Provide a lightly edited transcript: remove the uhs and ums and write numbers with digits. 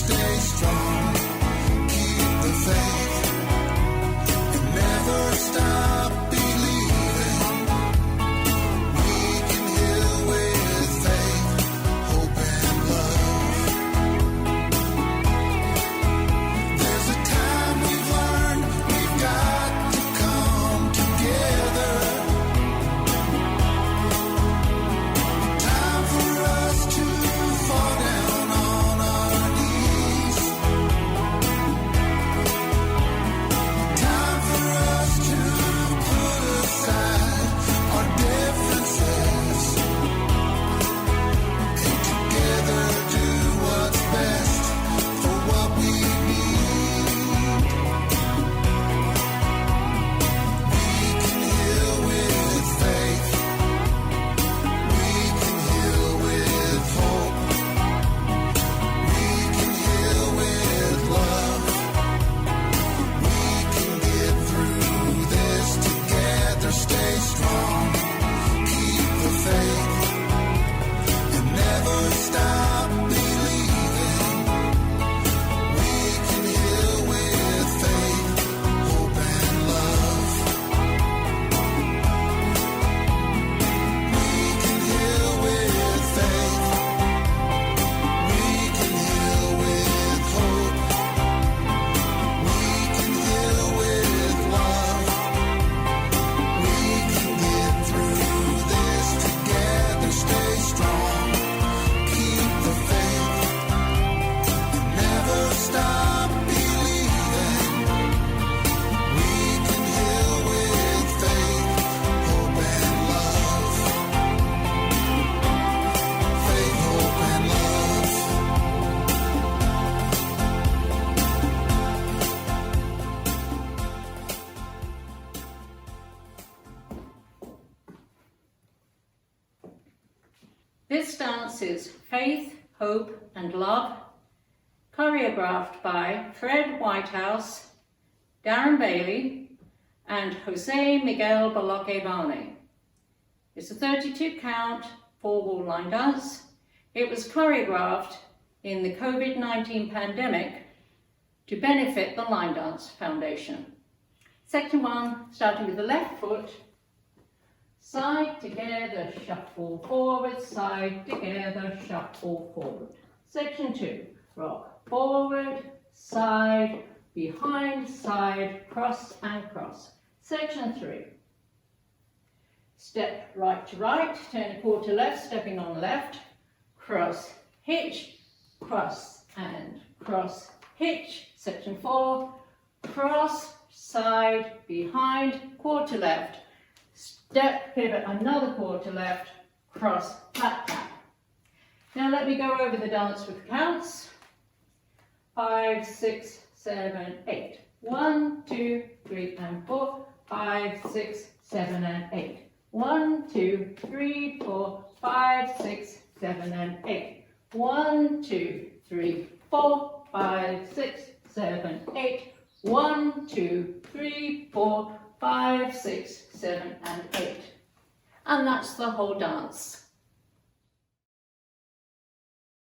stay strong. Keep the faith and never stop believing. We can heal with faith, hope and love. There's a time we've learned we've got to come together. Time for us to fall down on our knees. Time for us to put aside our differences and together do what's best for what we need. We can heal with faith. We can heal with hope. We can heal with love. We can get through this together. Stay strong. Keep the faith and never stop believing. We can heal with faith, hope and love. We can heal with faith. We can heal with hope. We can heal with love. We can get through this together. Stay strong. Keep the faith and never stop believing. We can heal with faith, hope and love. Faith, hope and love. This dance is Faith, Hope and Love, choreographed by Fred Whitehouse, Darren Bailey and Jose Miguel Balocavani. It's a 32 count, 4-wall line dance. It was choreographed in the COVID-19 pandemic to benefit the Line Dance Foundation. Section 1, starting with the left foot. Side together, shuffle forward, side together, shuffle forward. Section 2, rock forward, side, behind, side, cross and cross. Section 3, step right to right, turn a quarter left, stepping on the left, cross, hitch, cross and cross, hitch. Section 4, cross, side, behind, quarter left, step, pivot, another quarter left, cross, flat tap. Now let me go over the dance with counts. 5, 6, 7, 8. 1, 2, 3 and 4. 5, 6, 7 and 8. 1, 2, 3, 4, 5, 6, 7 and 8. 1, 2, 3, 4, 5, 6, 7, 8. 1, 2, 3, 4, 5, 6, 7 and 8. And that's the whole dance.